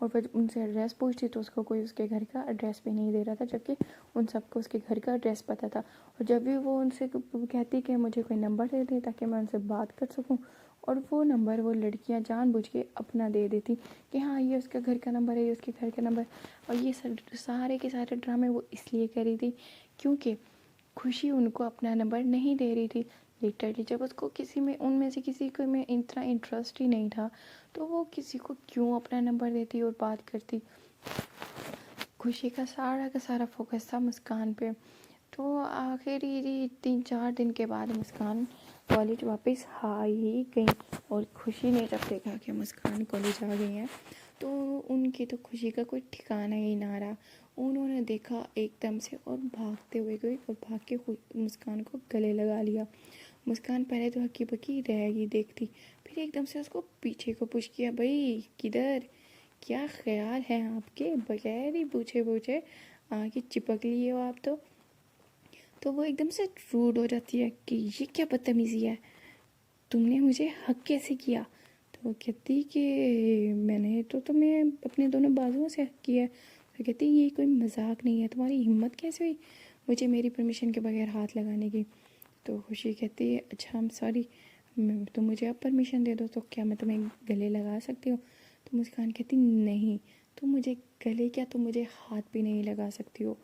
اور وہ ان سے ایڈریس پوچھتی تو اس کو کوئی اس کے گھر کا ایڈریس بھی نہیں دے رہا تھا، جبکہ ان سب کو اس کے گھر کا ایڈریس پتہ تھا۔ اور جب بھی وہ ان سے کہتی کہ مجھے کوئی نمبر دے دے تاکہ میں ان سے بات کر سکوں، اور وہ نمبر وہ لڑکیاں جان بوجھ کے اپنا دے دیتی کہ ہاں یہ اس کا گھر کا نمبر ہے، یہ اس کے گھر کا نمبر۔ اور یہ سارے کے سارے ڈرامے وہ اس لیے کر رہی تھی کیونکہ خوشی ان کو اپنا نمبر نہیں دے رہی تھی۔ لٹرلی جب اس کو کسی میں ان میں سے کسی کو میں اتنا انٹرسٹ ہی نہیں تھا تو وہ کسی کو کیوں اپنا نمبر دیتی اور بات کرتی۔ خوشی کا سارا فوکس تھا مسکان پہ۔ تو آخر ہی 3-4 دن کے بعد مسکان کالج واپس آ ہی گئی، اور خوشی نے جب دیکھا کہ مسکان کالج آ گئی ہیں تو ان کی تو خوشی کا کوئی ٹھکانہ ہی نہ رہا۔ انہوں نے دیکھا ایک دم سے اور بھاگتے ہوئے گئی اور بھاگ کے مسکان کو گلے لگا لیا۔ مسکان پہلے تو ہکی بکی رہ گئی دیکھتی، پھر ایک دم سے اس کو پیچھے کو پوچھ کیا، بھائی کدھر، کیا خیال ہے آپ کے، بغیر ہی پوچھے آگے چپک لیے ہو آپ تو وہ ایک دم سے روڈ ہو جاتی ہے کہ یہ کیا بدتمیزی ہے، تم نے مجھے حق کیسے کیا؟ تو وہ کہتی کہ میں نے تو تمہیں اپنے دونوں بازوؤں سے حق کیا ہے۔ تو کہتی یہ کوئی مذاق نہیں ہے، تمہاری ہمت کیسے ہوئی مجھے میری پرمیشن کے بغیر ہاتھ لگانے کی؟ تو خوشی کہتی ہے اچھا I'm سوری، تم مجھے اب پرمیشن دے دو تو کیا میں تمہیں گلے لگا سکتی ہوں؟ تو مسکان کہتی نہیں، تم مجھے گلے کیا تم مجھے ہاتھ بھی نہیں لگا سکتی ہو،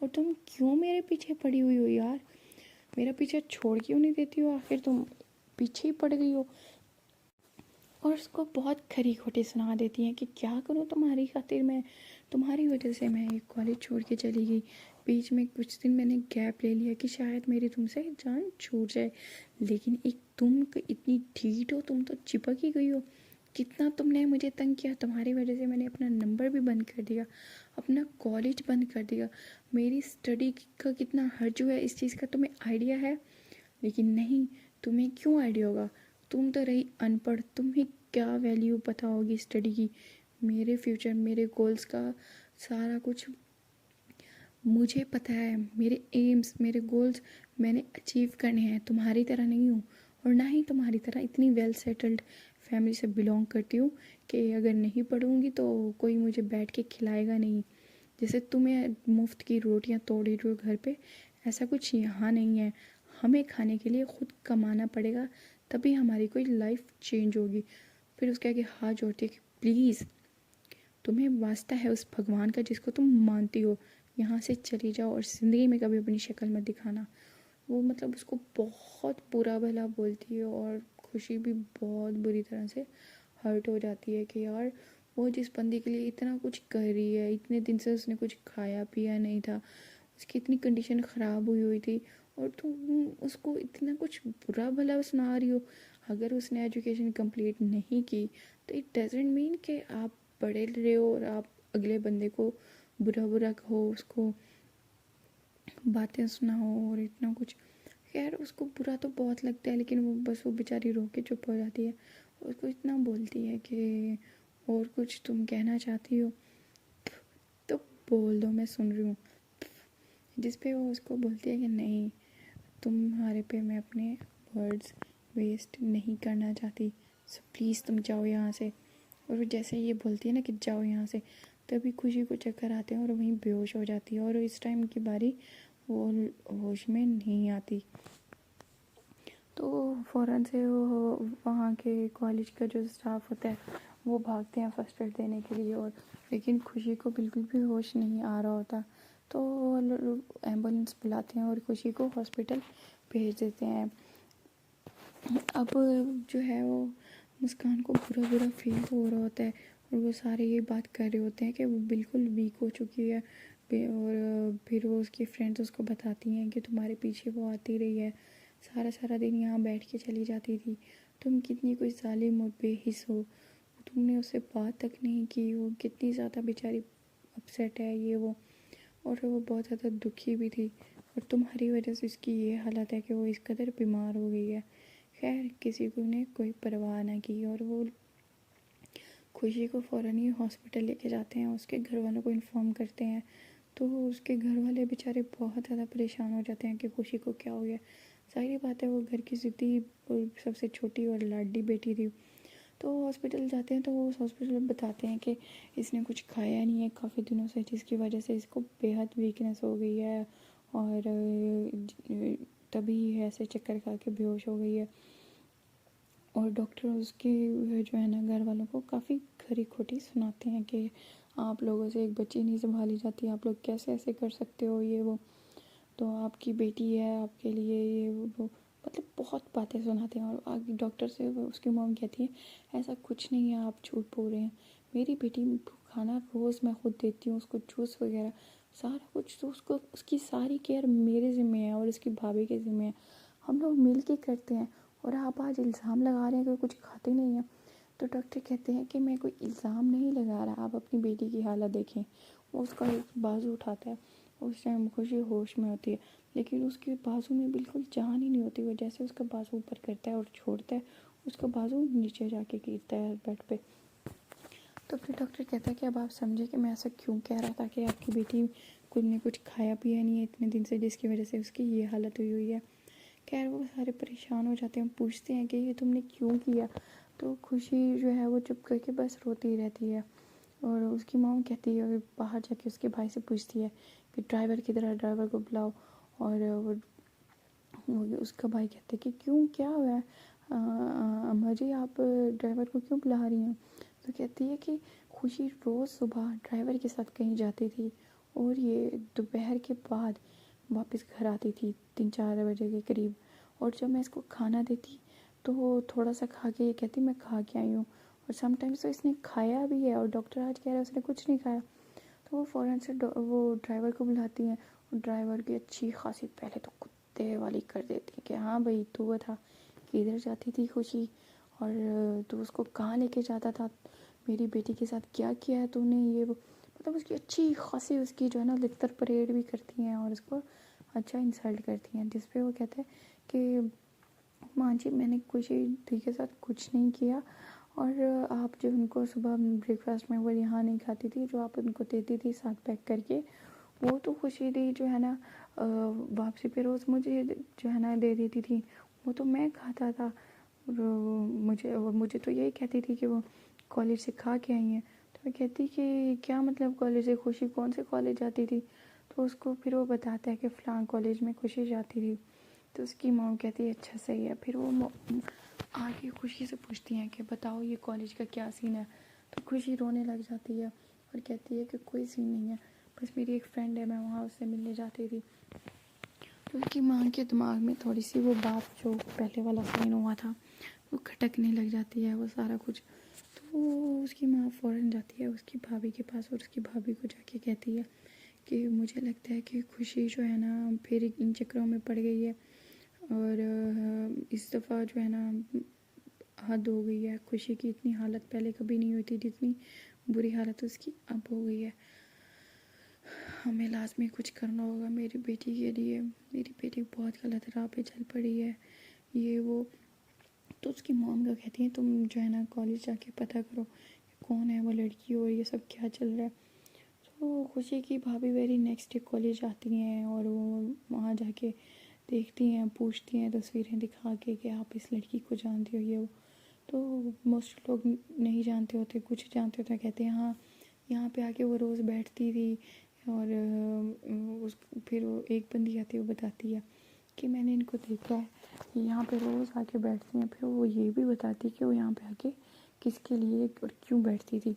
اور تم کیوں میرے پیچھے پڑی ہوئی ہو یار، میرا پیچھے چھوڑ کیوں نہیں دیتی ہو، آخر تم پیچھے ہی پڑ گئی ہو۔ اور اس کو بہت کھری کھوٹی سنا دیتی ہیں کہ کیا کروں تمہاری خاطر، میں تمہاری وجہ سے میں کالج چھوڑ کے چلی گئی، بیچ میں کچھ دن میں نے گیپ لے لیا کہ شاید میری تم سے جان چھوٹ جائے، لیکن ایک تم اتنی ڈھیٹ ہو، تم تو چپک ہی گئی ہو، کتنا تم نے مجھے تنگ کیا، تمہاری وجہ سے میں نے اپنا نمبر بھی بند کر دیا، اپنا کالج بند کر دیا، میری اسٹڈی کا کتنا حرج ہوا ہے اس چیز کا تمہیں آئیڈیا ہے؟ لیکن نہیں، تمہیں کیوں آئیڈیا ہوگا، تم تو رہی ان پڑھ، تمہیں کیا ویلیو پتہ ہوگی اسٹڈی کی، میرے فیوچر میرے گولز کا سارا کچھ مجھے پتہ ہے، میرے ایمز میرے گولز میں نے اچیو کرنے ہیں، تمہاری طرح نہیں ہوں، اور نہ ہی تمہاری طرح اتنی ویل سیٹلڈ فیملی سے بلونگ کرتی ہوں کہ اگر نہیں پڑھوں گی تو کوئی مجھے بیٹھ کے کھلائے گا نہیں، جیسے تمہیں مفت کی روٹیاں توڑی جو گھر پہ، ایسا کچھ یہاں نہیں ہے، ہمیں کھانے کے لیے خود کمانا پڑے گا تبھی ہماری کوئی لائف چینج ہوگی۔ پھر اس کے آگے ہاتھ جوڑتی ہے کہ پلیز تمہیں واسطہ ہے اس بھگوان کا جس کو تم مانتی ہو، یہاں سے چلی جاؤ اور زندگی میں کبھی اپنی شکل مت دکھانا۔ وہ مطلب اس کو بہت برا بھلا بولتی ہے، اور خوشی بھی بہت بری طرح سے ہرٹ ہو جاتی ہے کہ یار وہ جس بندی کے لیے اتنا کچھ کر رہی ہے، اتنے دن سے اس نے کچھ کھایا پیا نہیں تھا، اس کی اتنی کنڈیشن خراب ہوئی تھی، اور تم اس کو اتنا کچھ برا بھلا سنا رہی ہو۔ اگر اس نے ایجوکیشن کمپلیٹ نہیں کی تو اٹ ڈزنٹ مین کہ آپ پڑھے رہے ہو اور آپ اگلے بندے کو برا کہو، اس کو باتیں سناؤ اور اتنا کچھ۔ خیر اس کو برا تو بہت لگتا ہے، لیکن وہ بس وہ بیچاری رو کے چپ ہو جاتی ہے، اس کو اتنا بولتی ہے کہ اور کچھ تم کہنا چاہتی ہو تو بول دو میں سن رہی ہوں، جس پہ وہ اس کو بولتی ہے کہ نہیں تمہارے پہ میں اپنے ورڈز ویسٹ نہیں کرنا چاہتی، سو پلیز تم جاؤ یہاں سے۔ اور وہ جیسے یہ بولتی ہے نا کہ جاؤ یہاں سے، تبھی خوشی کو چکر آتے ہیں اور وہیں بے ہوش ہو جاتی ہے، اور اس ٹائم کی باری وہ ہوش میں نہیں آتی۔ تو فوراً سے وہ وہاں کے کالج کا جو اسٹاف ہوتا ہے وہ بھاگتے ہیں فرسٹ ایڈ دینے کے لیے، اور لیکن خوشی کو بالکل بھی ہوش نہیں آ رہا ہوتا، تو وہ ایمبولینس بلاتے ہیں اور خوشی کو ہاسپٹل بھیج دیتے ہیں۔ اب جو ہے وہ مسکان کو برا فیل ہو رہا ہوتا ہے، اور وہ سارے یہ بات کر رہے ہوتے ہیں کہ وہ بالکل ویک ہو چکی ہے، اور پھر وہ اس کی فرینڈز اس کو بتاتی ہیں کہ تمہارے پیچھے وہ آتی رہی ہے، سارا دن یہاں بیٹھ کے چلی جاتی تھی، تم کتنی کوئی ظالم اور بے حس ہو، تم نے اس سے بات تک نہیں کی، وہ کتنی زیادہ بیچاری اپسیٹ ہے یہ وہ، اور وہ بہت زیادہ دکھی بھی تھی، اور تمہاری وجہ سے اس کی یہ حالت ہے کہ وہ اس قدر بیمار ہو گئی ہے۔ خیر کسی کو نے کوئی پرواہ نہ کی، اور وہ خوشی کو فوراً ہی ہاسپٹل لے کے جاتے ہیں، اس کے گھر والوں کو انفارم کرتے ہیں، تو اس کے گھر والے بیچارے بہت زیادہ پریشان ہو جاتے ہیں کہ خوشی کو کیا ہو گیا۔ ظاہری بات ہے وہ گھر کی ضدی اور سب سے چھوٹی اور لاڈلی بیٹی تھی، تو ہاسپٹل جاتے ہیں تو وہ ہاسپٹل بتاتے ہیں کہ اس نے کچھ کھایا نہیں ہے کافی دنوں سے، جس کی وجہ سے اس کو بے حد ویکنیس ہو گئی ہے اور تبھی ایسے چکر کھا کے بے ہوش ہو گئی ہے. اور ڈاکٹر اس کے جو ہے نا گھر والوں کو کافی کھری کھوٹی سناتے ہیں کہ آپ لوگوں سے ایک بچی نہیں سنبھالی جاتی، آپ لوگ کیسے ایسے کر سکتے ہو، یہ وہ، تو آپ کی بیٹی ہے آپ کے لیے یہ وہ، مطلب بہت باتیں سناتے ہیں. اور آگے ڈاکٹر سے اس کی مام کہتی ہے ایسا کچھ نہیں ہے، آپ جھوٹ بول رہے ہیں، میری بیٹی کو کھانا روز میں خود دیتی ہوں، اس کو جوس وغیرہ سارا کچھ، تو اس کی ساری کیئر میرے ذمہ ہے اور اس کی بھابھی کے ذمہ ہے، ہم لوگ مل کے کرتے ہیں، اور آپ آج الزام لگا رہے ہیں کہ کچھ کھاتے نہیں ہیں. تو ڈاکٹر کہتے ہیں کہ میں کوئی الزام نہیں لگا رہا، آپ اپنی بیٹی کی حالت دیکھیں. وہ اس کا ایک بازو اٹھاتا ہے، اس ٹائم خوشی ہوش میں ہوتی ہے، لیکن اس کے بازو میں بالکل جان ہی نہیں ہوتی. وہ جیسے اس کا بازو اوپر کرتا ہے اور چھوڑتا ہے، اس کا بازو نیچے جا کے گرتا ہے بیڈ پہ. تو پھر ڈاکٹر کہتا ہے کہ اب آپ سمجھے کہ میں ایسا کیوں کہہ رہا تھا کہ آپ کی بیٹی کچھ نے کچھ کھایا پیا نہیں ہے اتنے دن سے، جس کی وجہ سے اس کی یہ حالت ہوئی ہے. خیر وہ سارے پریشان ہو جاتے ہیں، پوچھتے ہیں کہ یہ تم نے کیوں کیا. تو خوشی جو ہے وہ چپ کر کے بس روتی رہتی ہے. اور اس کی ماں کہتی ہے، باہر جا کے اس کے بھائی سے پوچھتی ہے کہ ڈرائیور کدھر ہے، ڈرائیور کو بلاؤ. اور اس کا بھائی کہتے کہ کیوں، کیا ہوا ہے اماں جی، آپ ڈرائیور کو کیوں بلا رہی ہیں. تو کہتی ہے کہ خوشی روز صبح ڈرائیور کے ساتھ کہیں جاتی تھی اور یہ دوپہر کے بعد واپس گھر آتی تھی 3-4 بجے کے قریب، اور جب میں اس کو کھانا دیتی تو وہ تھوڑا سا کھا کے یہ کہتی میں کھا کے آئی ہوں، اور سم ٹائمس تو اس نے کھایا بھی ہے اور ڈاکٹر آج کہہ رہا ہے اس نے کچھ نہیں کھایا. تو وہ فوراً سے وہ ڈرائیور کو بلاتی ہیں، اور ڈرائیور کی اچھی خاصی پہلے تو کتے والی کر دیتی ہے کہ ہاں بھائی تو وہ تھا کہ ادھر جاتی تھی خوشی، اور تو اس کو کہاں لے کے جاتا تھا، میری بیٹی کے ساتھ کیا کیا ہے تو نے، یہ وہ، مطلب اس کی اچھی خاصی اس کی جو ہے نا لطر پریڈ بھی کرتی ہیں اور اس کو اچھا انسلٹ کرتی ہیں. جس پہ وہ کہتے ہیں کہ ماں جی میں نے خوشی دی کے ساتھ کچھ نہیں کیا، اور آپ جو ان کو صبح بریک فاسٹ میں وہ یہاں نہیں کھاتی تھی جو آپ ان کو دیتی تھی ساتھ پیک کر کے، وہ تو خوشی دی جو ہے نا واپسی پہ روز مجھے جو ہے نا دے دیتی تھی، وہ تو میں کھاتا تھا. مجھے تو یہی کہتی تھی کہ وہ کالج سے کھا کے آئی ہیں. تو میں کہتی کہ کیا مطلب کالج سے، خوشی کون سے کالج جاتی تھی. تو اس کو پھر وہ بتاتا ہے کہ فلاں کالج میں خوشی جاتی تھی. تو اس کی ماں کہتی ہے اچھا صحیح ہے. پھر وہ آگے خوشی سے پوچھتی ہیں کہ بتاؤ یہ کالج کا کیا سین ہے. تو خوشی رونے لگ جاتی ہے اور کہتی ہے کہ کوئی سین نہیں ہے، بس میری ایک فرینڈ ہے، میں وہاں اس سے ملنے جاتی تھی. تو اس کی ماں کے دماغ میں تھوڑی سی وہ بات جو پہلے والا سین ہوا تھا وہ کھٹکنے لگ جاتی ہے، وہ سارا کچھ. تو اس کی ماں فوراً جاتی ہے اس کی بھابھی کے پاس، اور اس کی بھابھی کو جا کے کہتی ہے کہ مجھے لگتا ہے کہ خوشی جو ہے نا پھر ان چکروں میں پڑ گئی ہے، اور اس دفعہ جو ہے نا حد ہو گئی ہے. خوشی کی اتنی حالت پہلے کبھی نہیں ہوئی تھی جتنی بری حالت اس کی اب ہو گئی ہے. ہمیں لازمی کچھ کرنا ہوگا میری بیٹی کے لیے، میری بیٹی بہت غلط راہ پہ چل پڑی ہے، یہ وہ. تو اس کی موم کا کہتی ہیں تم جو ہے نا کالج جا کے پتہ کرو کہ کون ہے وہ لڑکی اور یہ سب کیا چل رہا ہے. تو خوشی کی بھابھی ویری نیکسٹ ڈے کالج آتی ہیں اور وہ وہاں جا کے دیکھتی ہیں، پوچھتی ہیں تصویریں دکھا کے کہ آپ اس لڑکی کو جانتے ہو یہ وہ. تو موسٹ لوگ نہیں جانتے ہوتے، کچھ جانتے ہوتے ہیں، کہتے ہیں ہاں یہاں پہ آ کے وہ روز بیٹھتی تھی. اور پھر وہ ایک بندی آتی ہے وہ بتاتی ہے کہ میں نے ان کو دیکھا ہے یہاں پہ روز آ کے بیٹھتی ہیں. پھر وہ یہ بھی بتاتی کہ وہ یہاں پہ آ کے کس کے لیے اور کیوں بیٹھتی تھی.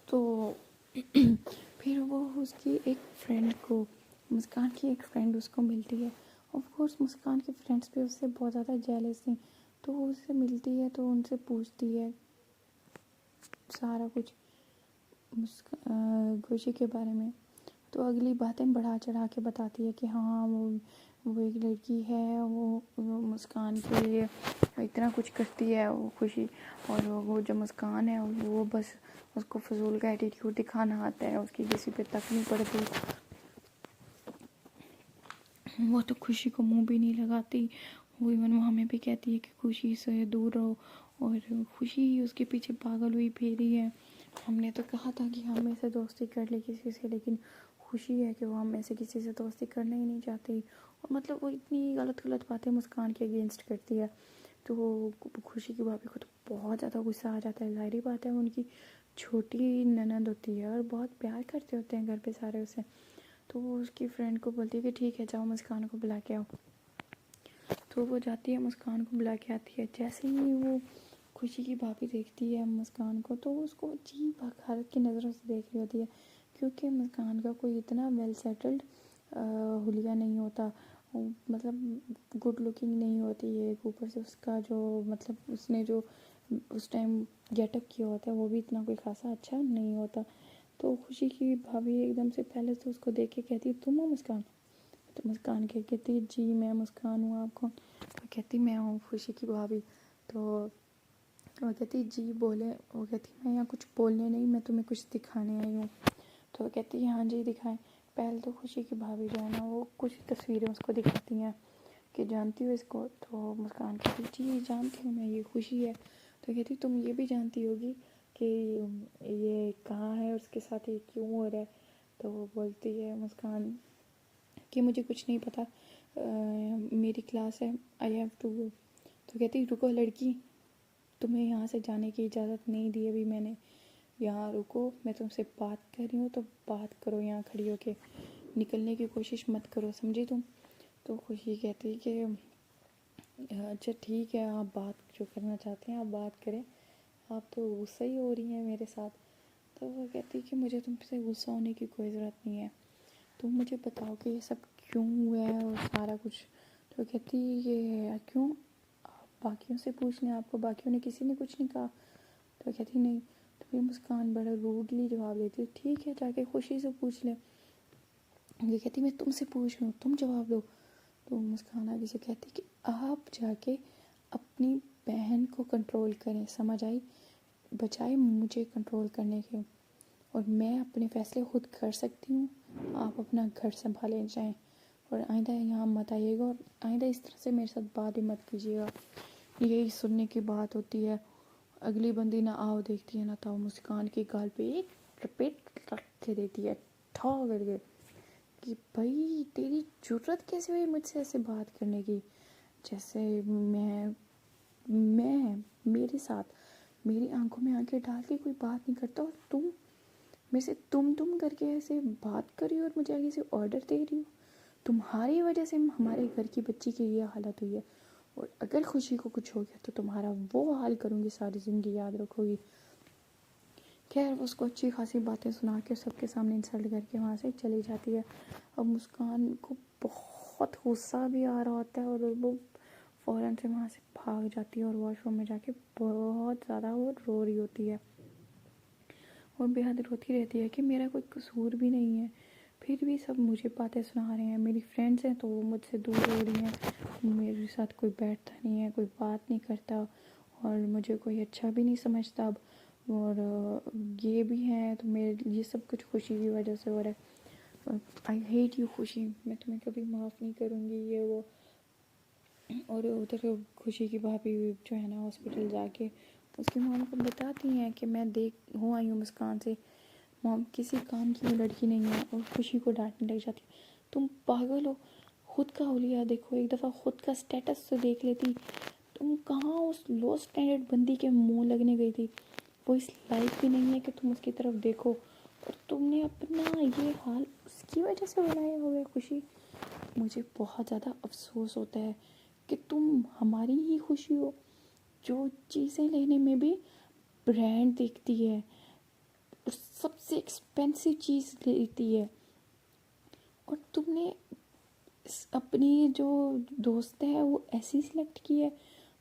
تو پھر وہ اس کی ایک فرینڈ کو، مسکان کی ایک فرینڈ اس کو ملتی ہے. آف کورس مسکان کی فرینڈس بھی اس سے بہت زیادہ جیلس تھیں، تو وہ اس سے ملتی ہے تو ان سے پوچھتی ہے سارا کچھ خوشی کے بارے میں. تو اگلی باتیں بڑھا چڑھا کے بتاتی ہے کہ ہاں وہ ایک لڑکی ہے، وہ مسکان کے لیے اتنا کچھ کرتی ہے وہ خوشی، اور وہ جو مسکان ہے وہ بس اس کو فضول کا ایٹیٹیوڈ دکھانا آتا ہے، اس کی کسی پہ تک نہیں پڑتی، وہ تو خوشی کو منہ بھی نہیں لگاتی. وہ ایون وہ ہمیں بھی کہتی ہے کہ خوشی سے دور رہو، اور خوشی اس کے پیچھے پاگل ہوئی پھیری ہے. ہم نے تو کہا تھا کہ ہم میں سے دوستی کر لے کسی سے، لیکن خوشی ہے کہ وہ ہم میں سے کسی سے دوستی کرنا ہی نہیں چاہتی. اور مطلب وہ اتنی غلط باتیں مسکان کے اگینسٹ کرتی ہے. تو خوشی کی بھابھی کو تو بہت زیادہ غصہ آ جاتا ہے. ظاہری بات ہے ان کی چھوٹی نند ہوتی ہے اور بہت پیار کرتے ہوتے ہیں گھر پہ سارے اسے. تو وہ اس کی فرینڈ کو بولتی ہے کہ ٹھیک ہے جاؤ مسکان کو بلا کے آؤ. تو وہ جاتی ہے مسکان کو بلا کے آتی ہے. جیسے ہی وہ خوشی کی بھابھی دیکھتی ہے مسکان کو تو اس کو عجیب حقارت کی نظروں سے دیکھ رہی ہوتی ہے, کیونکہ مسکان کا کوئی اتنا ویل سیٹلڈ حلیہ نہیں ہوتا, مطلب گڈ لکنگ نہیں ہوتی ہے. اوپر سے اس کا جو مطلب اس نے جو اس ٹائم گیٹ اپ کیا ہوتا ہے وہ بھی اتنا کوئی خاصا اچھا نہیں ہوتا. تو خوشی کی بھابھی ایک دم سے پہلے تو اس کو دیکھ کے کہتی تم ہو مسکان؟ تو مسکان کہتی جی میں مسکان ہوں, آپ کون؟ تو کہتی میں ہوں خوشی کی بھابھی. تو وہ کہتی جی بولے, وہ کہتی میں یہاں کچھ بولنے نہیں, میں تمہیں کچھ دکھانے آئی ہوں. تو وہ کہتی ہاں جی دکھائیں. پہلے تو خوشی کی بھابھی جو ہے نا وہ کچھ تصویریں اس کو دکھاتی ہیں کہ جانتی ہو اس کو؟ تو مسکان کہتی جی جانتی ہوں میں, یہ خوشی ہے. تو کہتی تم یہ بھی جانتی ہوگی کہ یہ کہاں ہے, اس کے ساتھ یہ کیوں ہو رہا ہے؟ تو وہ بولتی ہے مسکان کہ مجھے کچھ نہیں پتہ, میری کلاس ہے, آئی ہیو ٹو گو. تو کہتی رکو لڑکی, تمہیں یہاں سے جانے کی اجازت نہیں دی ابھی میں نے, یہاں رکو, میں تم سے بات کر رہی ہوں تو بات کرو یہاں کھڑی ہو کے, نکلنے کی کوشش مت کرو, سمجھی تم؟ تو خوشی کہتی کہ اچھا ٹھیک ہے, آپ بات جو کرنا چاہتے ہیں آپ بات کریں, آپ تو غصہ ہی ہو رہی ہیں میرے ساتھ. تو وہ کہتی کہ مجھے تم سے غصہ ہونے کی کوئی ضرورت نہیں ہے, تم مجھے بتاؤ کہ یہ سب کیوں ہوا ہے اور سارا کچھ. تو کہتی یہ کیوں, آپ باقیوں سے پوچھ لیں, آپ کو باقیوں نے کسی نے کچھ نہیں کہا؟ تو کہتی نہیں. تو پھر مسکان بڑا روڈلی جواب دیتی ٹھیک ہے جا کے خوشی سے پوچھ لیں. یہ کہتی میں تم سے پوچھ رہی ہوں, تم جواب دو. تو مسکان آگے سے کہتی کہ آپ جا کے اپنی بہن کو کنٹرول کریں, سمجھ آئی, بجائے مجھے کنٹرول کرنے کے, اور میں اپنے فیصلے خود کر سکتی ہوں, آپ اپنا گھر سنبھالیں جائیں, اور آئندہ یہاں مت آئیے گا, اور آئندہ اس طرح سے میرے ساتھ بات بھی مت کیجیے گا. یہی سننے کی بات ہوتی ہے. اگلی بندی نہ آؤ دیکھتی ہے نہ تاؤ, مسکان کی گال پہ ایک رپیٹ رکھ کے دیتی ہے ٹھا کر کے کہ بھائی تیری جرت کیسے ہوئی مجھ سے ایسے بات کرنے کی, جیسے میں میرے ساتھ میری آنکھوں میں آنکھیں ڈال کے کوئی بات نہیں کرتا, اور تم میرے سے تم کر کے ایسے بات کر رہی ہو اور مجھے آگے سے آرڈر دے رہی ہو. تمہاری وجہ سے ہمارے گھر کی بچی کی یہ حالت ہوئی ہے, اور اگر خوشی کو کچھ ہو گیا تو تمہارا وہ حال کروں گی ساری زندگی یاد رکھو گی. خیر اس کو اچھی خاصی باتیں سنا کے سب کے سامنے انسلٹ کر کے وہاں سے چلی جاتی ہے. اب مسکان کو بہت غصہ بھی آ رہا ہوتا ہے اور وہ فوراً سے وہاں سے بھاگ جاتی ہے اور واش روم میں جا کے بہت زیادہ وہ رو رہی ہوتی ہے, اور بے حد روتی رہتی ہے کہ میرا کوئی قصور بھی نہیں ہے, پھر بھی سب مجھے باتیں سنا رہے ہیں. میری فرینڈس ہیں تو وہ مجھ سے دور ہو رہی ہیں, میرے ساتھ کوئی بیٹھتا نہیں ہے, کوئی بات نہیں کرتا, اور مجھے کوئی اچھا بھی نہیں سمجھتا اب, اور یہ بھی ہیں تو میرے یہ سب کچھ خوشی کی وجہ سے ہو رہا ہے. آئی ہیٹ یو خوشی, میں تمہیں کبھی معاف نہیں کروں گی, یہ وہ. اور ادھر خوشی کی بھابھی جو ہے نا ہاسپٹل جا کے اس کی ماں کو بتاتی ہیں کہ میں آئی ہوں مسکان سے, مام کسی کام کی لڑکی نہیں ہے, اور خوشی کو ڈانٹنے لگ جاتی تم پاگل ہو, خود کا حلیہ دیکھو, ایک دفعہ خود کا سٹیٹس تو دیکھ لیتی, تم کہاں اس لو سٹینڈرڈ بندی کے منہ لگنے گئی تھی, وہ اس لائق بھی نہیں ہے کہ تم اس کی طرف دیکھو, اور تم نے اپنا یہ حال اس کی وجہ سے بنایا ہوا ہے. خوشی مجھے بہت زیادہ افسوس ہوتا ہے کہ تم ہماری ہی خوشی ہو جو چیزیں لینے میں بھی برانڈ دیکھتی ہے اور سب سے ایکسپینسو چیز لیتی ہے, اور تم نے اپنی جو دوست ہے وہ ایسی سلیکٹ کی ہے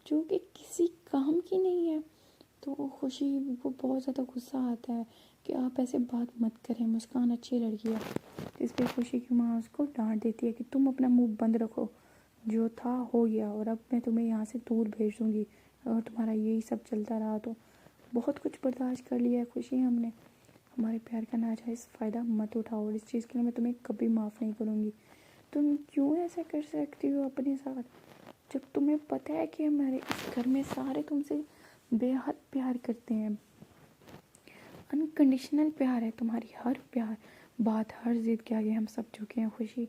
جو کہ کسی کام کی نہیں ہے. تو خوشی کو بہت زیادہ غصہ آتا ہے کہ آپ ایسے بات مت کریں, مسکان اچھی لڑکی ہے. اس پہ خوشی کی ماں اس کو ڈانٹ دیتی ہے کہ تم اپنا منہ بند رکھو, جو تھا ہو گیا, اور اب میں تمہیں یہاں سے دور بھیج دوں گی اگر تمہارا یہی سب چلتا رہا تو. بہت کچھ برداشت کر لیا ہے خوشی ہم نے, ہمارے پیار کا ناجائز فائدہ مت اٹھاؤ, اور اس چیز کے لیے میں تمہیں کبھی معاف نہیں کروں گی. تم کیوں ایسا کر سکتی ہو اپنے ساتھ, جب تمہیں پتہ ہے کہ ہمارے اس گھر میں سارے تم سے بے حد پیار کرتے ہیں, انکنڈیشنل پیار ہے, تمہاری ہر پیار بات ہر ضد کے آگے ہم سب جھکے ہیں خوشی,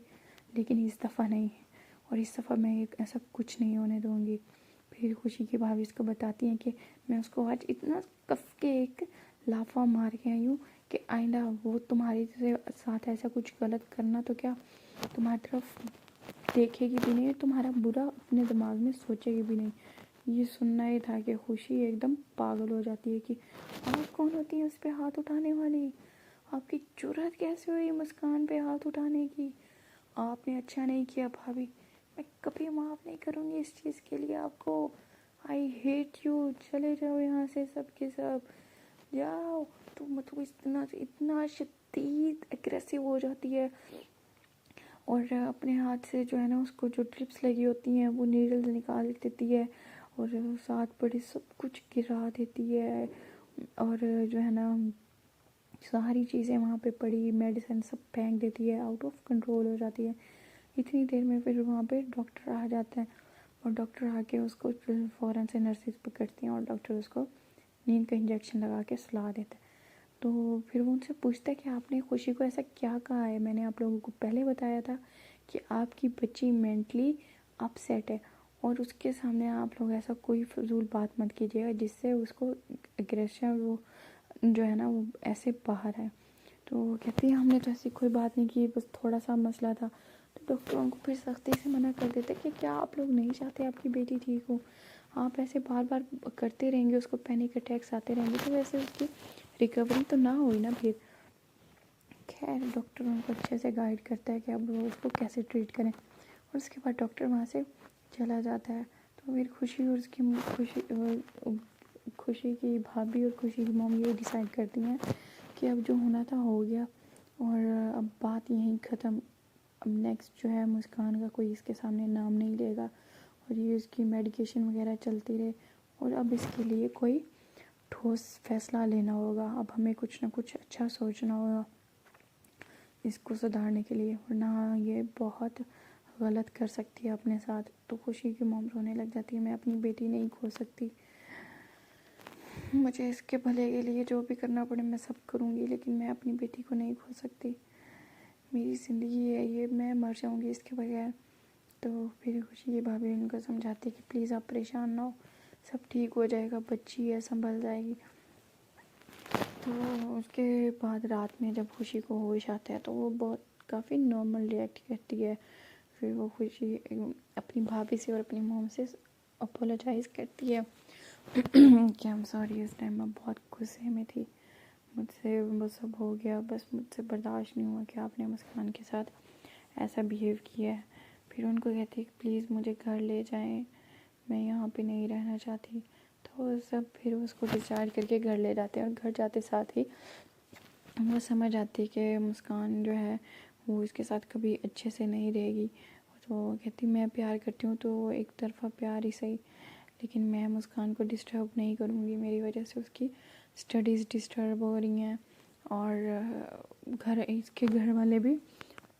لیکن اس دفعہ نہیں ہے, اور اس دفعہ میں ایسا کچھ نہیں ہونے دوں گی. پھر خوشی کی بھابھی اس کو بتاتی ہیں کہ میں اس کو آج اتنا کف کے ایک لافہ مار کے آئی ہوں کہ آئندہ وہ تمہارے ساتھ ایسا کچھ غلط کرنا تو کیا تمہاری طرف دیکھے گی بھی نہیں، تمہارا برا اپنے دماغ میں سوچے گی بھی نہیں۔ یہ سننا ہی تھا کہ خوشی ایک دم پاگل ہو جاتی ہے کہ آپ کون ہوتی ہیں اس پہ ہاتھ اٹھانے والی، آپ کی جرأت کیسے ہوئی مسکان پہ ہاتھ اٹھانے کی، آپ نے اچھا نہیں کیا بھابھی، میں کبھی معاف نہیں کروں گی اس چیز کے لیے آپ کو، آئی ہیٹ یو، چلے جاؤ یہاں سے سب کے سب جاؤ۔ تو مطلب اتنا شدید اگریسو ہو جاتی ہے اور اپنے ہاتھ سے جو ہے نا اس کو جو ڈرپس لگی ہوتی ہیں وہ نیڈلز نکال دیتی ہے اور ساتھ پڑے سب کچھ گرا دیتی ہے، اور جو ہے نا ساری چیزیں وہاں پہ پڑی میڈیسن سب پھینک دیتی ہے، آؤٹ آف کنٹرول ہو جاتی ہے۔ اتنی دیر میں پھر وہاں پہ ڈاکٹر آ جاتا ہے اور ڈاکٹر آ کے اس کو فوراً سے نرسز پکڑتی ہیں اور ڈاکٹر اس کو نیند کا انجیکشن لگا کے سلا دیتا ہے۔ تو پھر وہ ان سے پوچھتا ہے کہ آپ نے خوشی کو ایسا کیا کہا ہے، میں نے آپ لوگوں کو پہلے بتایا تھا کہ آپ کی بچی مینٹلی اپ سیٹ ہے اور اس کے سامنے آپ لوگ ایسا کوئی فضول بات مت کیجیے گا جس سے اس کو اگریشن وہ جو ہے نا وہ ایسے باہر ہے۔ تو وہ کہتی ہے ہم نے تو ایسی کوئی بات نہیں کی، بس تھوڑا سا مسئلہ تھا۔ تو ڈاکٹر ان کو پھر سختی سے منع کر دیتے کہ کیا آپ لوگ نہیں چاہتے آپ کی بیٹی ٹھیک ہو، آپ ایسے بار بار کرتے رہیں گے، اس کو پینک اٹیکس آتے رہیں گے تو ویسے اس کی ریکوری تو نہ ہوئی نا پھر۔ خیر ڈاکٹر ان کو اچھے سے گائیڈ کرتا ہے کہ اب وہ اس کو کیسے ٹریٹ کریں، اور اس کے بعد ڈاکٹر وہاں سے چلا جاتا ہے۔ تو پھر خوشی اور اس کی خوشی کی بھابھی اور خوشی کی موم یہ ڈیسائیڈ کرتی ہیں کہ اب جو ہونا تھا ہو گیا اور اب بات یہیں ختم، اب نیکسٹ جو ہے مسکان کا کوئی اس کے سامنے نام نہیں لے گا اور یہ اس کی میڈیکیشن وغیرہ چلتی رہے، اور اب اس کے لیے کوئی ٹھوس فیصلہ لینا ہوگا، اب ہمیں کچھ نہ کچھ اچھا سوچنا ہوگا اس کو سدھارنے کے لیے، ورنہ یہ بہت غلط کر سکتی ہے اپنے ساتھ۔ تو خوشی کی موم رونے لگ جاتی ہے، میں اپنی بیٹی نہیں کھو سکتی، مجھے اس کے بھلے کے لیے جو بھی کرنا پڑے میں سب کروں گی، لیکن میں اپنی بیٹی کو نہیں کھو سکتی، میری زندگی ہے یہ، میں مر جاؤں گی اس کے بغیر۔ تو پھر خوشی کی بھابھی ان کو سمجھاتی ہے کہ پلیز آپ پریشان نہ ہو، سب ٹھیک ہو جائے گا، بچی ہے سنبھل جائے گی۔ تو اس کے بعد رات میں جب خوشی کو ہوش آتا ہے تو وہ بہت کافی نارمل ریئیکٹ کرتی ہے، پھر وہ خوشی اپنی بھابھی سے اور اپنی موم سے اپولوجائز کرتی ہے کہ I'm sorry، اس ٹائم میں بہت غصے میں تھی، مجھ سے وہ سب ہو گیا، بس مجھ سے برداشت نہیں ہوا کہ آپ نے مسکان کے ساتھ ایسا بیہیو کیا ہے۔ پھر ان کو کہتی ہے کہ پلیز مجھے گھر لے جائیں، میں یہاں پہ نہیں رہنا چاہتی۔ تو سب پھر اس کو ڈسچارج کر کے گھر لے جاتے ہیں، اور گھر جاتے ساتھ ہی وہ سمجھ آتی ہے کہ مسکان جو ہے وہ اس کے ساتھ کبھی اچھے سے نہیں رہے گی۔ تو کہتی میں پیار کرتی ہوں تو ایک طرفہ پیار ہی صحیح، لیکن میں مسکان کو ڈسٹرب نہیں کروں گی، میری وجہ سے اس کی اسٹڈیز ڈسٹرب ہو رہی ہیں، اور اس کے گھر والے بھی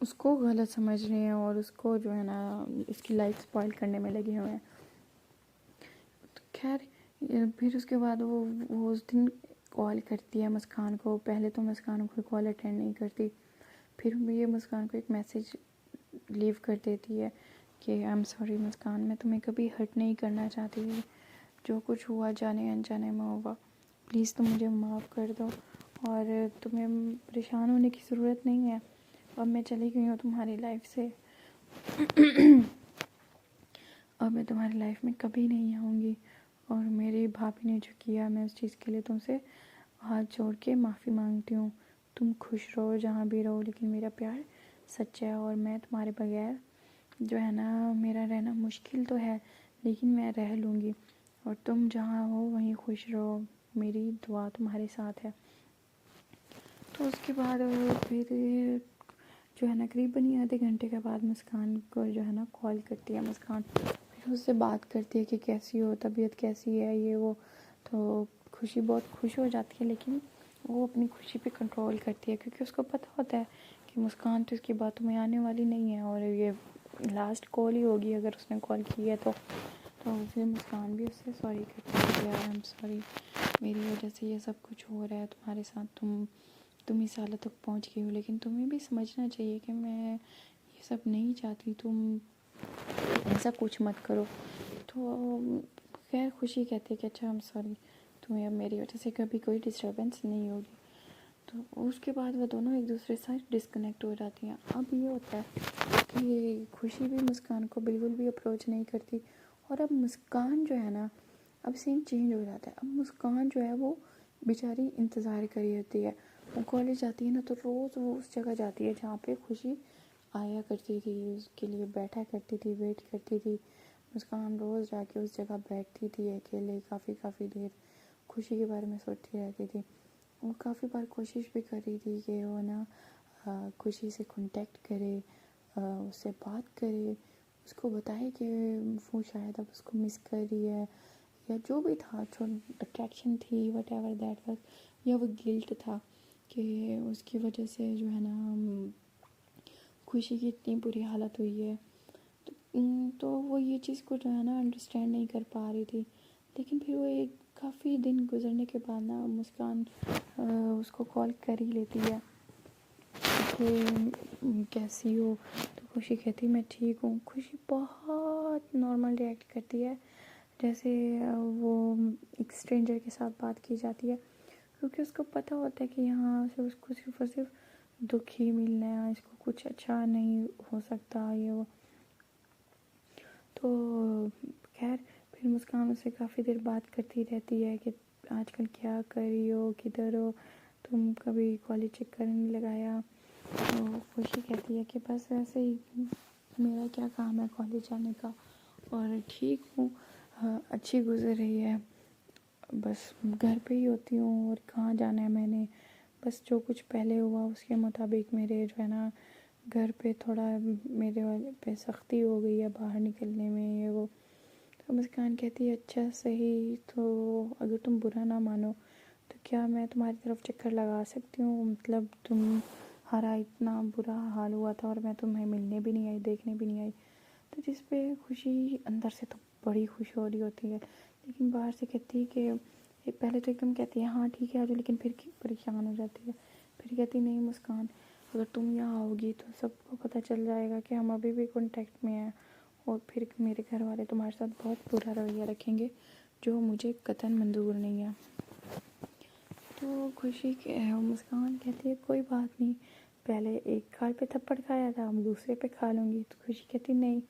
اس کو غلط سمجھ رہے ہیں اور اس کو جو ہے نا اس کی لائف سپوائل کرنے میں لگے ہوئے ہیں۔ تو خیر پھر اس کے بعد وہ اس دن کال کرتی ہے مسکان کو، پہلے تو مسکان کوئی کال اٹینڈ نہیں کرتی، پھر یہ مسکان کو ایک میسیج لیو کر دیتی ہے کہ آئی ایم سوری مسکان، میں تمہیں کبھی ہرٹ نہیں کرنا چاہتی تھی، جو کچھ ہوا جانے انجانے میں ہوا، پلیز تم مجھے معاف کر دو، اور تمہیں پریشان ہونے کی ضرورت نہیں ہے، اب میں چلی گئی ہوں تمہاری لائف سے، اب میں تمہاری لائف میں کبھی نہیں آؤں گی، اور میری بھابھی نے جو کیا میں اس چیز کے لیے تم سے ہاتھ جوڑ کے معافی مانگتی ہوں، تم خوش رہو جہاں بھی رہو، لیکن میرا پیار سچا ہے، اور میں تمہارے بغیر جو ہے نا میرا رہنا مشکل تو ہے لیکن میں رہ لوں گی، اور تم جہاں ہو وہیں خوش رہو، میری دعا تمہارے ساتھ ہے۔ تو اس کے بعد پھر جو ہے نا قریباً آدھے گھنٹے کے بعد مسکان کو جو ہے نا کال کرتی ہے مسکان، پھر اس سے بات کرتی ہے کہ کیسی ہو، طبیعت کیسی ہے، یہ وہ، تو خوشی بہت خوش ہو جاتی ہے، لیکن وہ اپنی خوشی پہ کنٹرول کرتی ہے کیونکہ اس کو پتہ ہوتا ہے کہ مسکان تو اس کی باتوں میں آنے والی نہیں ہے، اور یہ لاسٹ کال ہی ہوگی اگر اس نے کال کی ہے تو پھر مسکان بھی اس سے سوری کرتی ہے کہ آئی ایم سوری، میری وجہ سے یہ سب کچھ ہو رہا ہے تمہارے ساتھ، تم اس حالت تک پہنچ گئی ہو، لیکن تمہیں بھی سمجھنا چاہیے کہ میں یہ سب نہیں چاہتی، تم ایسا کچھ مت کرو۔ تو خیر خوشی کہتی ہے کہ اچھا سوری، تمہیں اب میری وجہ سے کبھی کوئی ڈسٹربنس نہیں ہوگی. تو اس کے بعد وہ دونوں ایک دوسرے سے ڈسکنیکٹ ہو جاتی ہیں. اب یہ ہوتا ہے کہ خوشی بھی مسکان کو بالکل بھی اپروچ نہیں کرتی، اور اب مسکان جو ہے نا، اب سین چینج ہو جاتا ہے. اب مسکان جو ہے وہ بیچاری انتظار کری ہوتی ہے. وہ کالج جاتی ہے نا، تو روز وہ اس جگہ جاتی ہے جہاں پہ خوشی آیا کرتی تھی، اس کے لیے بیٹھا کرتی تھی، ویٹ کرتی تھی. مسکان روز جا کے اس جگہ بیٹھتی تھی اکیلے، کافی دیر خوشی کے بارے میں سوچتی رہتی تھی. وہ کافی بار کوشش بھی کری تھی کہ وہ نا خوشی سے کانٹیکٹ کرے، اس سے بات کرے، اس کو بتائے کہ وہ شاید اب اس کو مس کر رہی ہے، یا جو بھی تھا، جو اٹریکشن تھی، وٹ ایور دیٹ واز، یا وہ گلٹ تھا کہ اس کی وجہ سے جو ہے نا خوشی کی اتنی بری حالت ہوئی ہے. تو وہ یہ چیز کو جو ہے نا انڈرسٹینڈ نہیں کر پا رہی تھی. لیکن پھر وہ ایک کافی دن گزرنے کے بعد نا مسکان اس کو کال کر ہی لیتی ہے کہ کیسی ہو. تو خوشی کہتی میں ٹھیک ہوں. خوشی بہت نارمل ریئیکٹ کرتی ہے، جیسے وہ ایک اسٹرینجر کے ساتھ بات کی جاتی ہے، کیونکہ اس کو پتہ ہوتا ہے کہ یہاں سے اس کو صرف اور صرف دکھ ہی ملنا ہے، اس کو کچھ اچھا نہیں ہو سکتا یہ وہ. تو خیر پھر مسکان اس سے کافی دیر بات کرتی رہتی ہے کہ آج کل کیا کر رہی ہو، کدھر ہو تم، کبھی کالج چکر نہیں لگایا. تو خوشی کہتی ہے کہ بس ایسے ہی، میرا کیا کام ہے کالج جانے کا، اور ٹھیک ہوں، اچھی گزر رہی ہے، بس گھر پہ ہی ہوتی ہوں، اور کہاں جانا ہے میں نے، بس جو کچھ پہلے ہوا اس کے مطابق میرے جو ہے نا گھر پہ تھوڑا میرے والے پہ سختی ہو گئی ہے باہر نکلنے میں، یہ وہ. تو مسکان کہتی ہے اچھا صحیح، تو اگر تم برا نہ مانو تو کیا میں تمہاری طرف چکر لگا سکتی ہوں؟ مطلب تمہارا اتنا برا حال ہوا تھا اور میں تمہیں ملنے بھی نہیں آئی، دیکھنے بھی نہیں آئی. تو جس پہ خوشی اندر سے تو بڑی خوش ہو رہی ہوتی ہے، لیکن باہر سے کہتی ہے کہ پہلے تو ایک دم کہتی ہے ہاں ٹھیک ہے آجو، لیکن پھر پریشان ہو جاتی ہے. پھر کہتی نہیں مسکان، اگر تم یہاں آؤگی تو سب کو پتہ چل جائے گا کہ ہم ابھی بھی کانٹیکٹ میں ہیں، اور پھر میرے گھر والے تمہارے ساتھ بہت برا رویہ رکھیں گے، جو مجھے قطعاً منظور نہیں ہے. تو خوشی مسکان کہتی ہے کوئی بات نہیں، پہلے ایک کھال پہ تھپڑ کھایا تھا، اب دوسرے پہ کھا لوں گی. تو خوشی کہتی نہیں،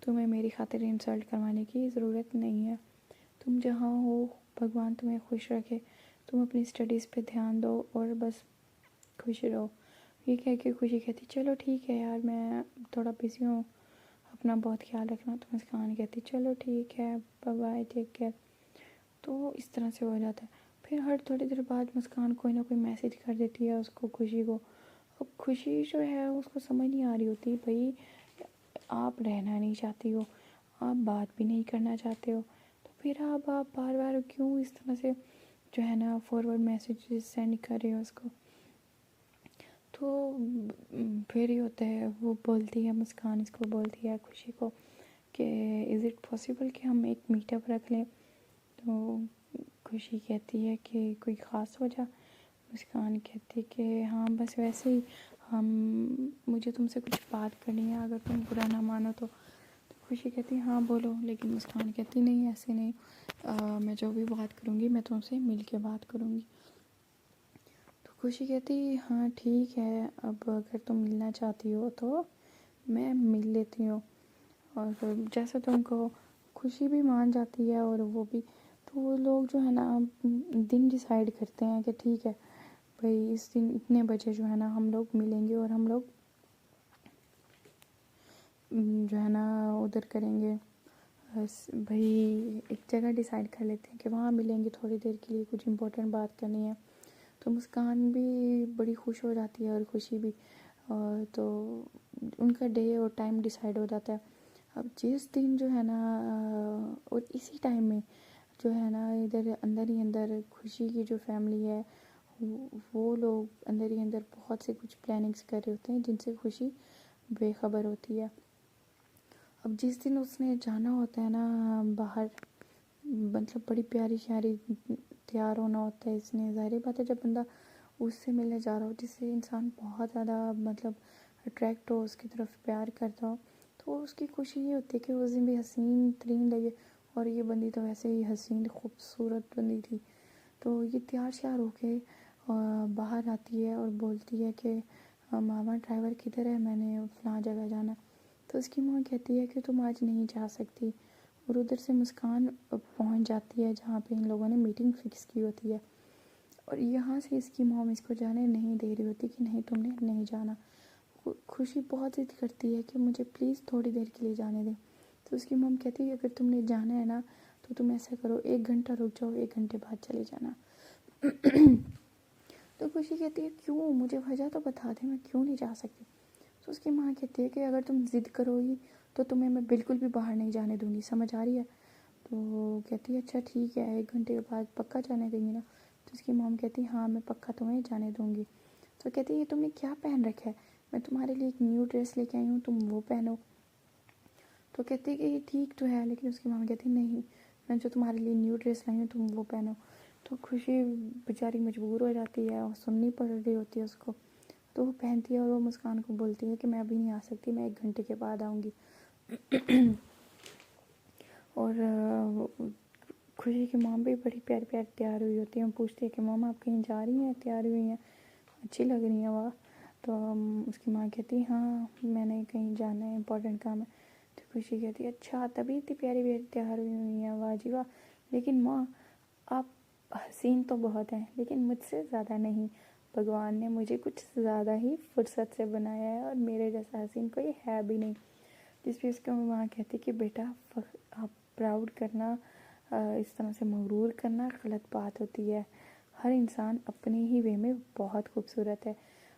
تمہیں میری خاطر انسلٹ کروانے کی ضرورت نہیں ہے، تم جہاں ہو بھگوان تمہیں خوش رکھے، تم اپنی اسٹڈیز پہ دھیان دو اور بس خوش رہو. یہ کہہ کے خوشی کہتی چلو ٹھیک ہے یار، میں تھوڑا بزی ہوں، اپنا بہت خیال رکھنا. تو مسکان کہتی چلو ٹھیک ہے، بائے بائے، ٹیک کیئر. تو اس طرح سے ہو جاتا ہے. پھر ہر تھوڑی دیر بعد مسکان کوئی نہ کوئی میسیج کر دیتی ہے اس کو، خوشی کو. اب خوشی جو ہے اس کو سمجھ نہیں آ رہی ہوتی، بھائی آپ رہنا نہیں چاہتی ہو، آپ بات بھی نہیں کرنا چاہتے ہو، تو پھر آپ بار بار کیوں اس طرح سے جو ہے نا فارورڈ میسیجز سینڈ کر رہے ہو اس کو. تو پھر یہ ہوتا ہے، وہ بولتی ہے مسکان اس کو بولتی ہے خوشی کو کہ از اٹ پاسبل کہ ہم ایک میٹ اپ رکھ لیں. تو خوشی کہتی ہے کہ کوئی خاص وجہ؟ مسکان کہتی کہ ہاں بس ویسے ہی، مجھے تم سے کچھ بات کرنی ہے، اگر تم برا نہ مانو تو. خوشی کہتی ہاں بولو، لیکن مسکان کہتی نہیں ایسے نہیں، میں جو بھی بات کروں گی میں تم سے مل کے بات کروں گی. تو خوشی کہتی ہاں ٹھیک ہے، اب اگر تم ملنا چاہتی ہو تو میں مل لیتی ہوں، اور جیسے تم کو. خوشی بھی مان جاتی ہے اور وہ بھی. تو وہ لوگ جو ہے نا دن ڈیسائیڈ کرتے ہیں کہ ٹھیک ہے بھائی اس دن اتنے بجے جو ہے نا ہم لوگ ملیں گے، اور ہم لوگ جو ہے نا ادھر کریں گے. بھائی ایک جگہ ڈیسائیڈ کر لیتے ہیں کہ وہاں ملیں گے تھوڑی دیر کے لیے، کچھ امپورٹنٹ بات کرنی ہے. تو مسکان بھی بڑی خوش ہو جاتی ہے اور خوشی بھی، تو ان کا ڈے اور ٹائم ڈیسائیڈ ہو جاتا ہے. اب جس دن جو ہے نا اور اسی ٹائم میں جو ہے نا ادھر اندر ہی اندر خوشی کی جو فیملی ہے وہ لوگ اندر ہی اندر بہت سے کچھ پلاننگز کر رہے ہوتے ہیں جن سے خوشی بے خبر ہوتی ہے. اب جس دن اس نے جانا ہوتا ہے نا باہر، مطلب بڑی پیاری شیاری تیار ہونا ہوتا ہے اس نے. ظاہر بات ہے جب بندہ اس سے ملنے جا رہا ہو جس سے انسان بہت زیادہ مطلب اٹریکٹ ہو، اس کی طرف پیار کرتا ہو، تو اس کی خوشی یہ ہوتی ہے کہ اس دن بھی حسین ترین لگے. اور یہ بندی تو ویسے ہی حسین خوبصورت بندی تھی. تو یہ تیار شیار ہو کے باہر آتی ہے اور بولتی ہے کہ ماما ڈرائیور کدھر ہے, میں نے فلاں جگہ جانا. تو اس کی ماں کہتی ہے کہ تم آج نہیں جا سکتی, اور ادھر سے مسکان پہنچ جاتی ہے جہاں پہ ان لوگوں نے میٹنگ فکس کی ہوتی ہے. اور یہاں سے اس کی ماں اس کو جانے نہیں دے رہی ہوتی کہ نہیں تم نے نہیں جانا. خوشی بہت ضد کرتی ہے کہ مجھے پلیز تھوڑی دیر کے لیے جانے دیں. تو اس کی ماں کہتی ہے اگر تم نے جانا ہے نا تو تم ایسا کرو 1 گھنٹہ رک جاؤ, 1 گھنٹے بعد چلے جانا. تو خوشی کہتی ہے کیوں, مجھے وجہ تو بتا دیں, میں کیوں نہیں جا سکتی. تو اس کی ماں کہتی ہے کہ اگر تم ضد کرو گی تو تمہیں میں بالکل بھی باہر نہیں جانے دوں گی, سمجھ آ رہی ہے. تو وہ کہتی ہے اچھا ٹھیک ہے, 1 گھنٹے کے بعد پکا جانے دیں گی نا. تو اس کی ماں کہتی ہے ہاں میں پکا تمہیں جانے دوں گی. تو کہتی ہے یہ تم نے کیا پہن رکھا ہے, میں تمہارے لیے ایک نیو ڈریس لے کے آئی ہوں, تم وہ پہنو. تو کہتی ہے کہ یہ ٹھیک تو ہے, لیکن اس کی ماں کہتی ہے نہیں, میں جو تمہارے لیے نیو ڈریس لائی ہوں تم وہ پہنو. تو خوشی بیچاری مجبور ہو جاتی ہے اور سننی پڑ رہی ہوتی ہے اس کو. تو وہ پہنتی ہے اور وہ مسکان کو بولتی ہے کہ میں ابھی نہیں آ سکتی, میں 1 گھنٹے کے بعد آؤں گی. اور خوشی کی ماں بھی بڑی پیاری پیاری تیار ہوئی ہوتی ہے. وہ پوچھتی ہے کہ ماما آپ کہیں جا رہی ہیں, تیار ہوئی ہیں, اچھی لگ رہی ہیں واہ. تو اس کی ماں کہتی ہے ہاں میں نے کہیں جانا ہے, امپورٹنٹ کام ہے. تو خوشی کہتی ہے اچھا تبھی اتنی پیاری پیاری تیار ہوئی ہیں, واہ جی واہ. لیکن ماں آپ حسین تو بہت ہیں لیکن مجھ سے زیادہ نہیں, بھگوان نے مجھے کچھ زیادہ ہی فرصت سے بنایا ہے اور میرے جیسا حسین کوئی ہے بھی نہیں. جس پہ اس کی ماں کہتی کہ بیٹا آپ پراؤڈ کرنا, اس طرح سے مغرور کرنا غلط بات ہوتی ہے. ہر انسان اپنے ہی وے میں بہت خوبصورت ہے,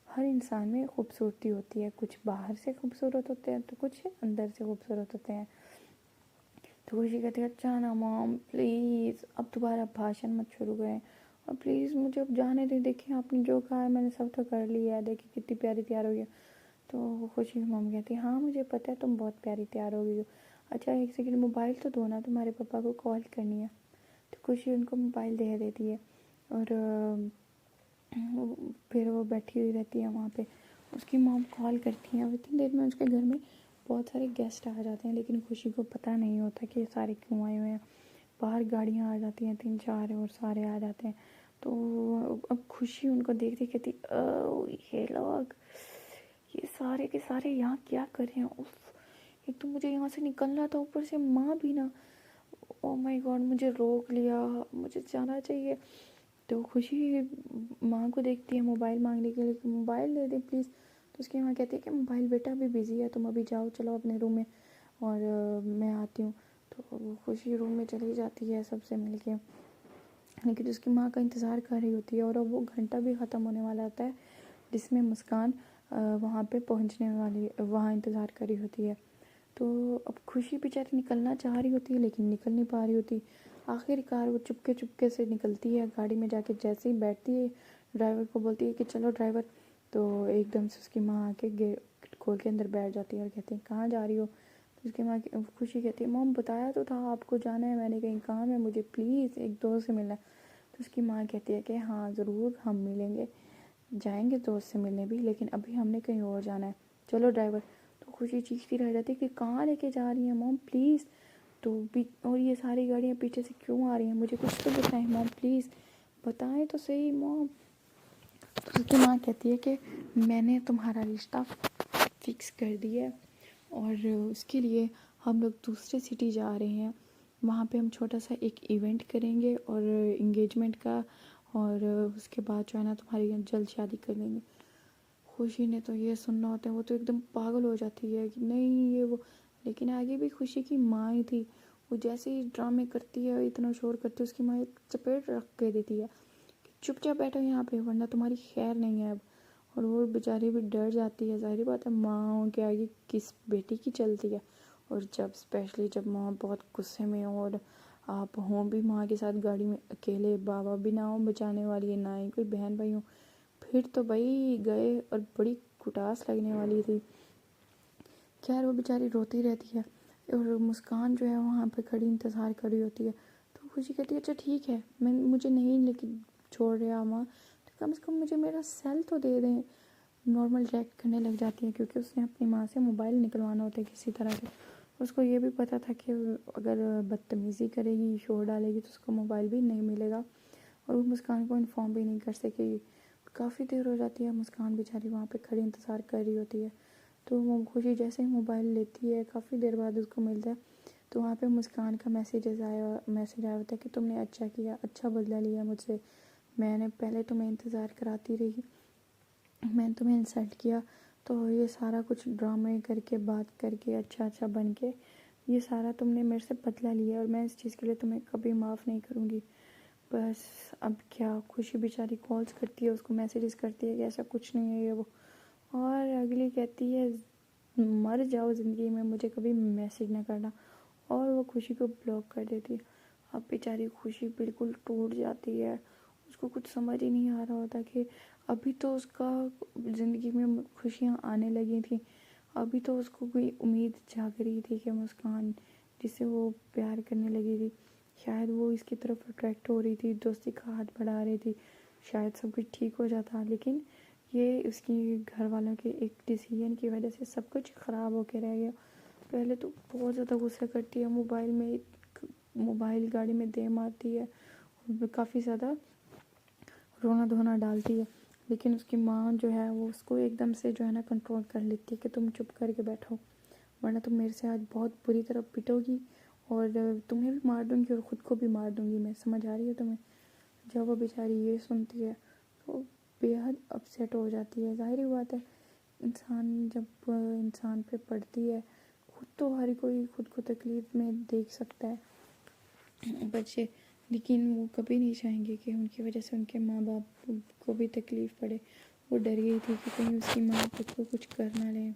ہر انسان میں خوبصورتی ہوتی ہے, کچھ باہر سے خوبصورت ہوتے ہیں تو کچھ اندر سے خوبصورت ہوتے ہیں. تو خوشی کہتی ہے اچھا نا مام پلیز اب دوبارہ بھاشن مت شروع کریں, اور پلیز مجھے اب جانے دیں, دیکھیں آپ نے جو کہا ہے میں نے سب تو کر لیا ہے, دیکھیں کتنی پیاری تیار ہوئی ہے. تو خوشی کی مام کہتی ہے ہاں مجھے پتہ ہے تم بہت پیاری تیار ہو گئی ہو, اچھا 1 سیکنڈ موبائل تو دو نا, تمہارے پاپا کو کال کرنی ہے. تو خوشی ان کو موبائل دے دیتی ہے اور پھر وہ بیٹھی ہوئی رہتی ہے وہاں پہ. اس کی مام کال کرتی ہیں, اتنی دیر میں اس کے گھر میں بہت سارے گیسٹ آ جاتے ہیں, لیکن خوشی کو پتہ نہیں ہوتا کہ یہ سارے کیوں آئے ہوئے ہیں. باہر گاڑیاں آ جاتی ہیں 3-4 اور سارے آ جاتے ہیں. تو اب خوشی ان کو دیکھتی کہتی یہ لوگ یہ سارے کے سارے یہاں کیا کر رہے ہیں, ایک تو مجھے یہاں سے نکلنا تھا, اوپر سے ماں بھی نا, او مائی گاڈ مجھے روک لیا, مجھے جانا چاہیے. تو خوشی ماں کو دیکھتی ہے موبائل مانگنے کے لیے کہ موبائل دے دیں پلیز. تو اس کی ماں کہتی ہے کہ موبائل بیٹا ابھی بزی ہے, تم ابھی جاؤ چلو اپنے روم میں اور میں آتی ہوں. تو خوشی روم میں چلی جاتی ہے سب سے مل کے, لیکن اس کی ماں کا انتظار کر رہی ہوتی ہے, اور اب وہ گھنٹہ بھی ختم ہونے والا ہوتا ہے جس میں مسکان وہاں پہ پہنچنے والی, وہاں انتظار کر رہی ہوتی ہے. تو اب خوشی بیچاری نکلنا چاہ رہی ہوتی ہے لیکن نکل نہیں پا رہی ہوتی. آخر کار وہ چپکے سے نکلتی ہے, گاڑی میں جا کے جیسے ہی بیٹھتی ہے ڈرائیور کو بولتی ہے کہ چلو ڈرائیور. تو ایک دم سے اس کی ماں آ کے گیٹ کھول کے اندر بیٹھ جاتی ہے اور کہتی ہے کہاں جا رہی ہو. تو اس کی ماں خوشی کہتی ہے مام بتایا تو تھا آپ کو جانا ہے, میں نے کہیں کام ہے مجھے پلیز ایک دوست سے ملنا ہے. تو اس کی ماں کہتی ہے کہ ہاں ضرور ہم ملیں گے, جائیں گے دوست سے ملنے بھی, لیکن ابھی ہم نے کہیں اور جانا ہے, چلو ڈرائیور. تو خوشی چیختی رہ جاتی ہے کہ کہاں لے کے جا رہی ہیں مام پلیز. تو اور یہ ساری گاڑیاں پیچھے سے کیوں آ رہی ہیں, مجھے کچھ تو بتائیں مام پلیز, بتائیں تو صحیح مام. تو اس کی ماں کہتی ہے کہ میں نے تمہارا رشتہ فکس کر دیا ہے, اور اس کے لیے ہم لوگ دوسرے سٹی جا رہے ہیں, وہاں پہ ہم چھوٹا سا ایک ایونٹ کریں گے اور انگیجمنٹ کا, اور اس کے بعد جو ہے نا تمہاری جلد شادی کر لیں گے. خوشی نے تو یہ سننا ہوتا ہے, وہ تو ایک دم پاگل ہو جاتی ہے کہ نہیں یہ وہ, لیکن آگے بھی خوشی کی ماں ہی تھی. وہ جیسے ہی ڈرامے کرتی ہے اتنا شور کرتی ہے, اس کی ماں ایک چپیٹ رکھ کے دیتی ہے کہ چپ چاپ بیٹھو یہاں پہ ورنہ تمہاری خیر نہیں ہے اب. اور وہ بیچاری بھی ڈر جاتی ہے, ظاہری بات ہے ماں کے آگے کس بیٹی کی چلتی ہے. اور جب اسپیشلی جب ماں بہت غصے میں ہو, اور آپ ہوں بھی ماں کے ساتھ گاڑی میں اکیلے, بابا بھی نہ ہوں بچانے والی ہے, نہ ہی کوئی بہن بھائی ہوں, پھر تو بھائی گئے اور بڑی کٹاس لگنے والی تھی. خیر وہ بیچاری روتی رہتی ہے, اور مسکان جو ہے وہاں پہ کھڑی انتظار کر رہی ہوتی ہے. تو خوشی کہتی ہے اچھا ٹھیک ہے, مجھے نہیں لیکن چھوڑ رہے ماں, تو کم سے کم مجھے میرا سیل تو دے دیں. نارمل ریئیکٹ کرنے لگ جاتی ہے کیونکہ اس نے اپنی ماں سے موبائل نکلوانا ہوتا ہے کسی طرح سے. اس کو یہ بھی پتہ تھا کہ اگر بدتمیزی کرے گی، شور ڈالے گی، تو اس کو موبائل بھی نہیں ملے گا، اور وہ مسکان کو انفارم بھی نہیں کر سکے گی۔ کافی دیر ہو جاتی ہے، مسکان بیچاری وہاں پہ کھڑی انتظار کر رہی ہوتی ہے، تو وہ خوشی جیسے ہی موبائل لیتی ہے، کافی دیر بعد اس کو ملتا ہے، تو وہاں پہ مسکان کا میسیج آیا ہوتا ہے کہ تم نے اچھا کیا، اچھا بدلہ لیا مجھ سے، میں نے پہلے تمہیں انتظار کراتی رہی، میں نے تمہیں انسلٹ کیا، تو یہ سارا کچھ ڈرامے کر کے، بات کر کے، اچھا بن کے، یہ سارا تم نے میرے سے بدلہ لیا، اور میں اس چیز کے لیے تمہیں کبھی معاف نہیں کروں گی۔ بس اب کیا، خوشی بیچاری کالز کرتی ہے، اس کو میسیجز کرتی ہے کہ ایسا کچھ نہیں ہے یہ وہ، اور اگلی کہتی ہے مر جاؤ زندگی میں، مجھے کبھی میسیج نہ کرنا، اور وہ خوشی کو بلاک کر دیتی ہے۔ اب بیچاری خوشی بالکل ٹوٹ جاتی ہے، اس کو کچھ سمجھ ہی نہیں آ رہا ہوتا کہ ابھی تو اس کا زندگی میں خوشیاں آنے لگی تھیں، ابھی تو اس کو کوئی امید جاگ رہی تھی کہ مسکان جس سے وہ پیار کرنے لگی تھی، شاید وہ اس کی طرف اٹریکٹ ہو رہی تھی، دوستی کا ہاتھ بڑھا رہی تھی، شاید سب کچھ ٹھیک ہو جاتا، لیکن یہ اس کی گھر والوں کے ایک ڈیسیژن کی وجہ سے سب کچھ خراب ہو کے رہ گیا۔ پہلے تو بہت زیادہ غصہ کرتی ہے، موبائل گاڑی میں دے مارتی ہے، اور کافی زیادہ رونا دھونا ڈالتی ہے، لیکن اس کی ماں جو ہے وہ اس کو ایک دم سے جو ہے نا کنٹرول کر لیتی ہے کہ تم چپ کر کے بیٹھو، ورنہ تم میرے سے آج بہت بری طرح پٹو گی، اور تمہیں بھی مار دوں گی اور خود کو بھی مار دوں گی، میں سمجھ آ رہی ہے تمہیں۔ جب وہ بیچاری یہ سنتی ہے تو بے حد اپسیٹ ہو جاتی ہے۔ ظاہری بات ہے، انسان جب انسان پہ پڑتی ہے، خود تو ہر کوئی خود کو تکلیف میں دیکھ سکتا ہے بچے، لیکن وہ کبھی نہیں چاہیں گے کہ ان کی وجہ سے ان کے ماں باپ کو بھی تکلیف پڑے۔ وہ ڈر گئی تھی کہ کہیں اس کی ماں خود کو کچھ کر نہ لیں،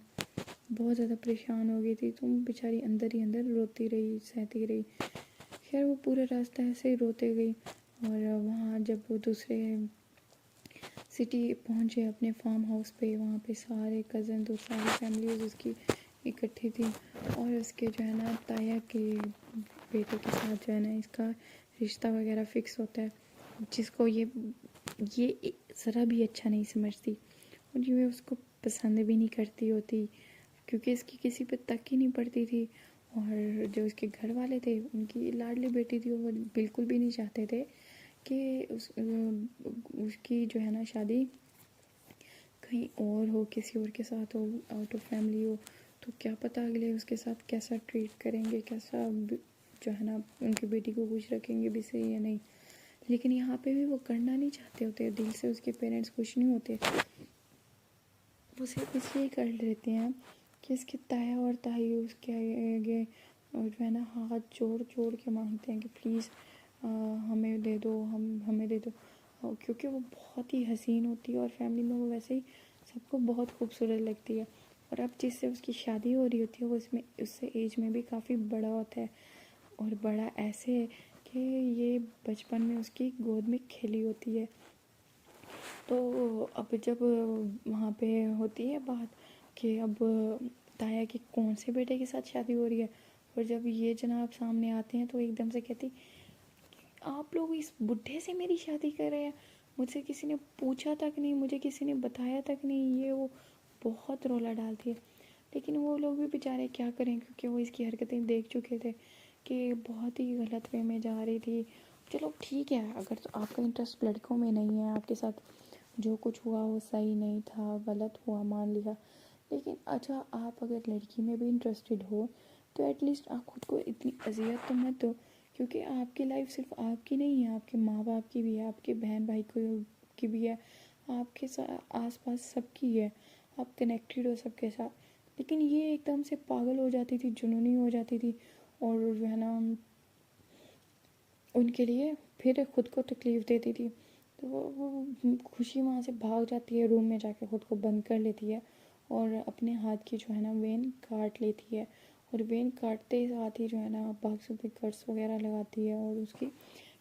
بہت زیادہ پریشان ہو گئی تھی، تو بیچاری اندر ہی اندر روتی رہی، سہتی رہی۔ خیر وہ پورا راستہ ایسے ہی روتے گئی، اور وہاں جب وہ دوسرے سٹی پہنچے اپنے فارم ہاؤس پہ، وہاں پہ سارے کزن اور ساری فیملیز اس کی اکٹھی تھی، اور اس کے جو ہے نا تایا کے بیٹے کے ساتھ جو ہے نا اس کا رشتہ وغیرہ فکس ہوتا ہے، جس کو یہ ذرا بھی اچھا نہیں سمجھتی، اور یہ اس کو پسند بھی نہیں کرتی ہوتی، کیونکہ اس کی کسی پہ تک ہی نہیں پڑتی تھی، اور جو اس کے گھر والے تھے ان کی لاڈلی بیٹی تھی، وہ بالکل بھی نہیں چاہتے تھے کہ اس کی جو ہے نا شادی کہیں اور ہو، کسی اور کے ساتھ ہو، آؤٹ آف فیملی ہو، تو کیا پتہ اگلے اس کے ساتھ کیسا ٹریٹ کریں گے، کیسا جو ہے نا ان کی بیٹی کو خوش رکھیں گے بھی صحیح یا نہیں۔ لیکن یہاں پہ بھی وہ کرنا نہیں چاہتے ہوتے، دل سے اس کے پیرنٹس خوش نہیں ہوتے، وہ صرف اس لیے کر لیتے ہیں کہ اس کے تایا اور تائی اس کے آگے جو ہے نا ہاتھ جوڑ کے مانگتے ہیں کہ پلیز ہمیں دے دو، ہمیں دے دو، کیونکہ وہ بہت ہی حسین ہوتی ہے، اور فیملی میں وہ ویسے ہی سب کو بہت خوبصورت لگتی ہے، اور اب جس سے اس کی شادی ہو رہی ہوتی ہے وہ اس سے ایج میں بھی کافی بڑا ہوتا ہے، اور بڑا ایسے ہے کہ یہ بچپن میں اس کی گود میں کھیلی ہوتی ہے۔ تو اب جب وہاں پہ ہوتی ہے بات کہ اب تایا کے کون سے بیٹے کے ساتھ شادی ہو رہی ہے، اور جب یہ جناب سامنے آتے ہیں تو ایک دم سے کہتی آپ لوگ اس بڈھے سے میری شادی کر رہے ہیں، مجھ سے کسی نے پوچھا تک نہیں، مجھے کسی نے بتایا تک نہیں، یہ وہ بہت رولا ڈالتی ہے، لیکن وہ لوگ بھی بیچارے کیا کریں، کیونکہ وہ اس کی حرکتیں دیکھ چکے تھے کہ بہت ہی غلط وے میں جا رہی تھی۔ چلو ٹھیک ہے، اگر تو آپ کا انٹرسٹ لڑکوں میں نہیں ہے، آپ کے ساتھ جو کچھ ہوا وہ صحیح نہیں تھا، غلط ہوا، مان لیا، لیکن اچھا آپ اگر لڑکی میں بھی انٹرسٹڈ ہو تو ایٹ لیسٹ آپ خود کو اتنی اذیت تو مت دو، کیونکہ آپ کی لائف صرف آپ کی نہیں ہے، آپ کے ماں باپ کی بھی ہے، آپ کے بہن بھائی کی بھی ہے، آپ کے آس پاس سب کی ہے، آپ کنیکٹڈ ہو سب کے ساتھ، لیکن یہ ایک دم سے پاگل ہو جاتی تھی، جنونی ہو جاتی تھی، اور جو ہے نا ان کے لیے پھر خود کو تکلیف دیتی تھی، تو وہ خوشی وہاں سے بھاگ جاتی ہے، روم میں جا کے خود کو بند کر لیتی ہے، اور اپنے ہاتھ کی جو ہے نا وین کاٹ لیتی ہے، اور وین کاٹتے ساتھ ہی جو ہے نا باکسوں پہ کٹس وغیرہ لگاتی ہے، اور اس کی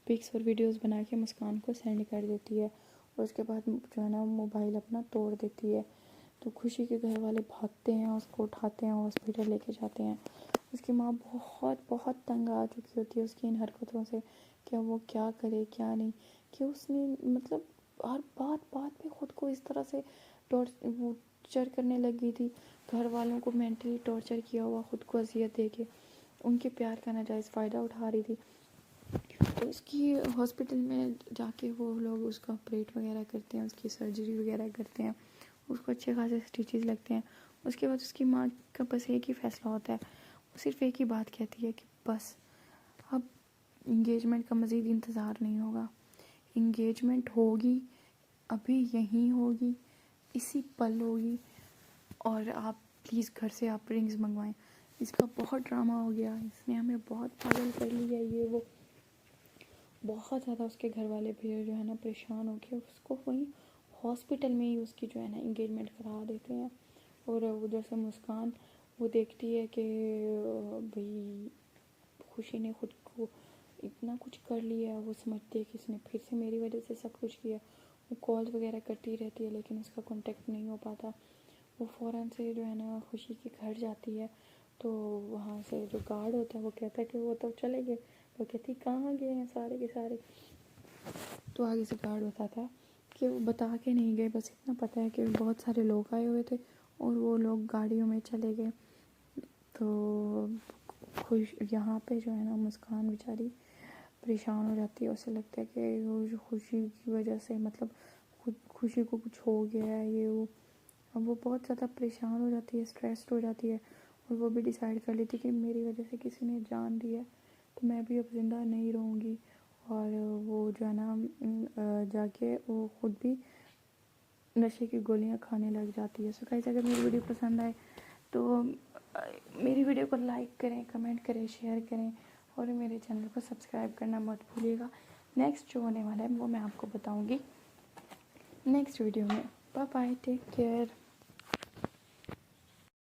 پکس اور ویڈیوز بنا کے مسکان کو سینڈ کر دیتی ہے، اور اس کے بعد جو ہے نا موبائل اپنا توڑ دیتی ہے۔ تو خوشی کے گھر والے بھاگتے ہیں، اس کو اٹھاتے ہیں، ہاسپٹل لے کے جاتے ہیں۔ اس کی ماں بہت تنگ آ چکی ہوتی ہے اس کی ان حرکتوں سے، کہ وہ کیا کرے کیا نہیں، کہ اس نے مطلب ہر بات پہ خود کو اس طرح سے وہ ٹارچر کرنے لگ گئی تھی، گھر والوں کو مینٹلی ٹارچر کیا ہوا، خود کو اذیت دے کے ان کے پیار کا ناجائز فائدہ اٹھا رہی تھی. تو اس کی ہاسپٹل میں جا کے وہ لوگ اس کا آپریٹ وغیرہ کرتے ہیں، اس کی سرجری وغیرہ کرتے ہیں، اس کو اچھے خاصے سٹیچز لگتے ہیں. اس کے بعد اس کی ماں کا بس ایک ہی فیصلہ ہوتا ہے، وہ صرف ایک ہی بات کہتی ہے کہ بس اب انگیجمنٹ کا مزید انتظار نہیں ہوگا، انگیجمنٹ ہوگی ابھی یہیں ہوگی، اسی پل ہوگی، اور آپ پلیز گھر سے آپ رنگز منگوائیں. اس کا بہت ڈرامہ ہو گیا، اس نے ہمیں بہت پاگل کر لیا، یہ وہ بہت زیادہ. اس کے گھر والے بھی جو ہے نا پریشان ہو کے اس کو وہیں ہاسپٹل میں ہی اس کی جو ہے نا انگیجمنٹ کرا دیتے ہیں. اور ادھر سے مسکان وہ دیکھتی ہے کہ بھئی خوشی نے خود کو اتنا کچھ کر لیا ہے، وہ سمجھتی ہے کہ اس نے پھر سے میری وجہ سے سب کچھ کیا. وہ کال وغیرہ کرتی رہتی ہے لیکن اس کا کانٹیکٹ نہیں ہو پاتا. وہ فوراً سے جو ہے نا خوشی کے گھر جاتی ہے، تو وہاں سے جو گارڈ ہوتا ہے وہ کہتا ہے کہ وہ تو چلے گئے. وہ کہتی کہاں گئے ہیں سارے کے سارے. تو آگے سے گارڈ بتاتا کہ وہ بتا کے نہیں گئے، بس اتنا پتہ ہے کہ بہت سارے لوگ آئے ہوئے تھے اور وہ لوگ گاڑیوں میں چلے گئے. تو یہاں پہ جو ہے نا مسکان بیچاری پریشان ہو جاتی ہے. اسے لگتا ہے کہ وہ خوشی کی وجہ سے مطلب خوشی کو کچھ ہو گیا ہے، یہ وہ. اب وہ بہت زیادہ پریشان ہو جاتی ہے، اسٹریسڈ ہو جاتی ہے، اور وہ بھی ڈیسائیڈ کر لیتی ہے کہ میری وجہ سے کسی نے جان دی ہے تو میں بھی اب زندہ نہیں رہوں گی. اور وہ جو ہے نا جا کے وہ خود بھی نشے کی گولیاں کھانے لگ جاتی ہے. سو گائز اگر میری ویڈیو پسند آئے تو میری ویڈیو کو لائک کریں، کمنٹ کریں، شیئر کریں، اور میرے چینل کو سبسکرائب کرنا مت بھولیے گا. نیکسٹ جو ہونے والا ہے وہ میں آپ کو بتاؤں گی نیکسٹ ویڈیو میں. Bye bye, take care.